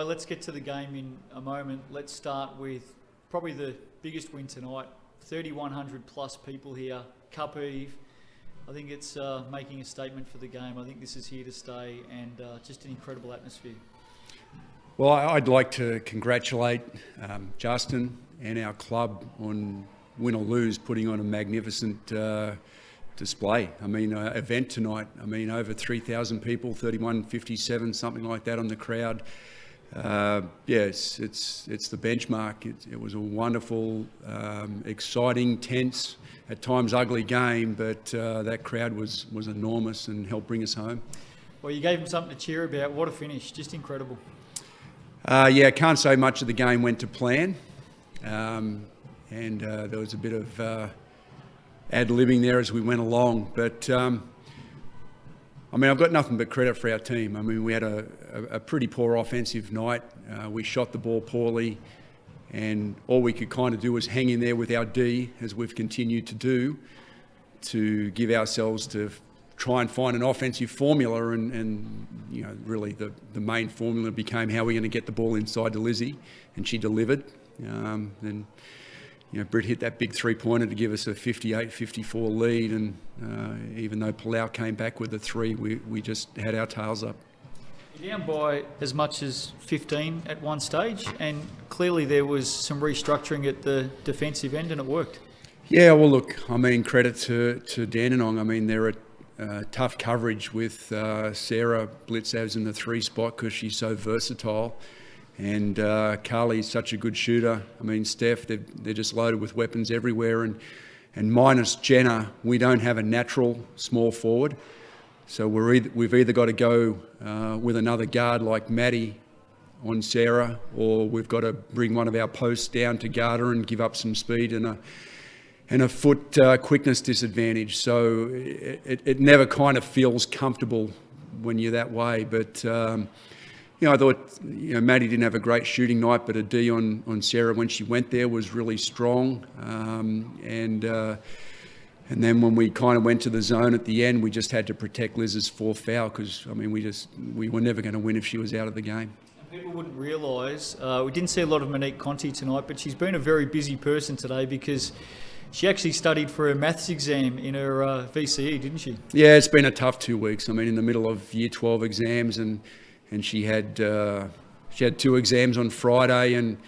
let's get to the game in a moment. Let's start with probably the biggest win tonight. 3,100 plus people here, Cup Eve. I think it's making a statement for the game. I think this is here to stay, and just an incredible atmosphere. Well, I'd like to congratulate Justin and our club on, win or lose, putting on a magnificent display. I mean, event tonight. I mean, over 3,000 people, 3,157, something like that on the crowd. It's the benchmark. It was a wonderful, exciting, tense, at times ugly game, but that crowd was enormous and helped bring us home. Well, you gave them something to cheer about. What a finish, just incredible. Can't say much of the game went to plan, and there was a bit of ad-libbing there as we went along, but I've got nothing but credit for our team. I mean, we had a pretty poor offensive night. We shot the ball poorly, and all we could kind of do was hang in there with our D, as we've continued to do, to give ourselves to try and find an offensive formula, and really the main formula became how we're going to get the ball inside to Lizzie, and she delivered. Then Britt hit that big three-pointer to give us a 58-54 lead, and even though Palau came back with a three, we just had our tails up. You're down by as much as 15 at one stage, and clearly there was some restructuring at the defensive end, and it worked. Yeah, well, look, credit to Dandenong. They're a tough coverage with Sarah Blitzavs in the three spot because she's so versatile. And Carly's such a good shooter. Steph, they're just loaded with weapons everywhere. And minus Jenna, we don't have a natural small forward. So we've either got to go with another guard like Maddie on Sarah, or we've got to bring one of our posts down to guard her and give up some speed and a foot quickness disadvantage. So it never kind of feels comfortable when you're that way. But I thought Maddie didn't have a great shooting night, but a D on Sarah when she went there was really strong. And then when we kind of went to the zone at the end, we just had to protect Liz's fourth foul because we were never going to win if she was out of the game. People wouldn't realise, we didn't see a lot of Monique Conte tonight, but she's been a very busy person today because she actually studied for her maths exam in her VCE, didn't she? Yeah, it's been a tough 2 weeks. In the middle of Year 12 exams, and she had 2 exams on Friday, and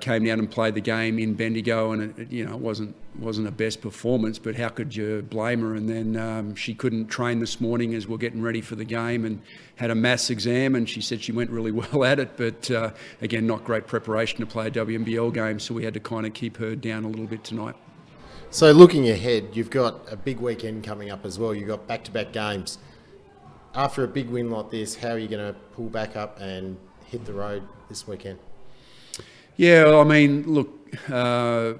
came down and played the game in Bendigo, and it wasn't a best performance, but how could you blame her? And then she couldn't train this morning as we're getting ready for the game, and had a maths exam, and she said she went really well at it, but again, not great preparation to play a WNBL game, so we had to kind of keep her down a little bit tonight. So looking ahead, you've got a big weekend coming up as well. You've got back-to-back games. After a big win like this, how are you going to pull back up and hit the road this weekend? Yeah, look, we're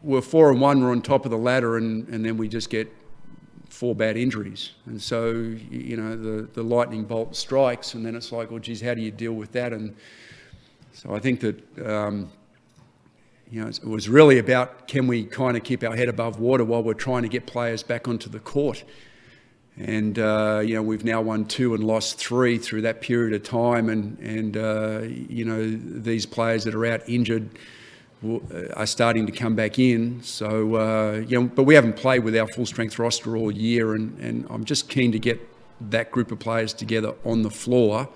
4-1, we're on top of the ladder, and then we just get 4 bad injuries. And so, the lightning bolt strikes, and then it's like, well, geez, how do you deal with that? And so I think that, it was really about, can we kind of keep our head above water while we're trying to get players back onto the court? And, we've now won 2 and lost 3 through that period of time. And these players that are out injured are starting to come back in. So, but we haven't played with our full-strength roster all year. And I'm just keen to get that group of players together on the floor,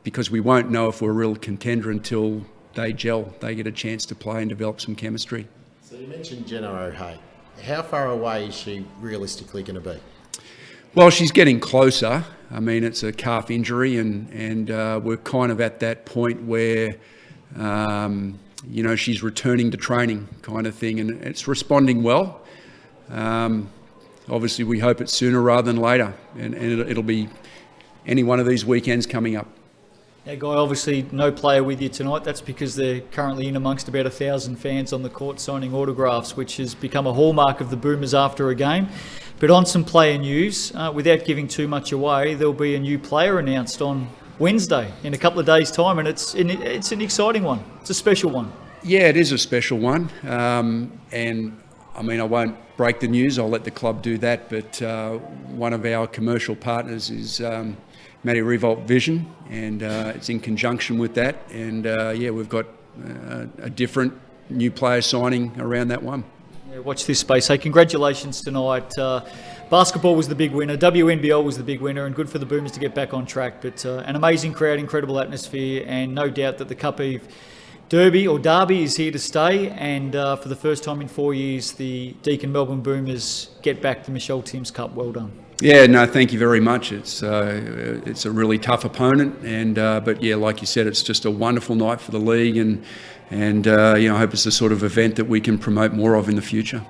because we won't know if we're a real contender until they gel, they get a chance to play and develop some chemistry. So you mentioned Jenna O'Hay. How far away is she realistically going to be? Well, she's getting closer. It's a calf injury, and we're kind of at that point where, she's returning to training kind of thing, and it's responding well. Obviously, we hope it's sooner rather than later, and it'll be any one of these weekends coming up. Now, Guy, obviously no player with you tonight. That's because they're currently in amongst about 1,000 fans on the court signing autographs, which has become a hallmark of the Boomers after a game. But on some player news, without giving too much away, there'll be a new player announced on Wednesday in a couple of days' time, and it's an exciting one. It's a special one. Yeah, it is a special one. And I won't break the news. I'll let the club do that. But one of our commercial partners is Matty Revolt Vision, and it's in conjunction with that. And we've got a different new player signing around that one. Yeah, watch this space. Hey, congratulations tonight. Basketball was the big winner, WNBL was the big winner, and good for the Boomers to get back on track. But an amazing crowd, incredible atmosphere, and no doubt that the Cup Eve Derby is here to stay. And for the first time in 4 years, the Deakin Melbourne Boomers get back the Michelle Timms Cup. Well done. Yeah, no, thank you very much. It's a really tough opponent, and but yeah, like you said, it's just a wonderful night for the league, and I hope it's the sort of event that we can promote more of in the future.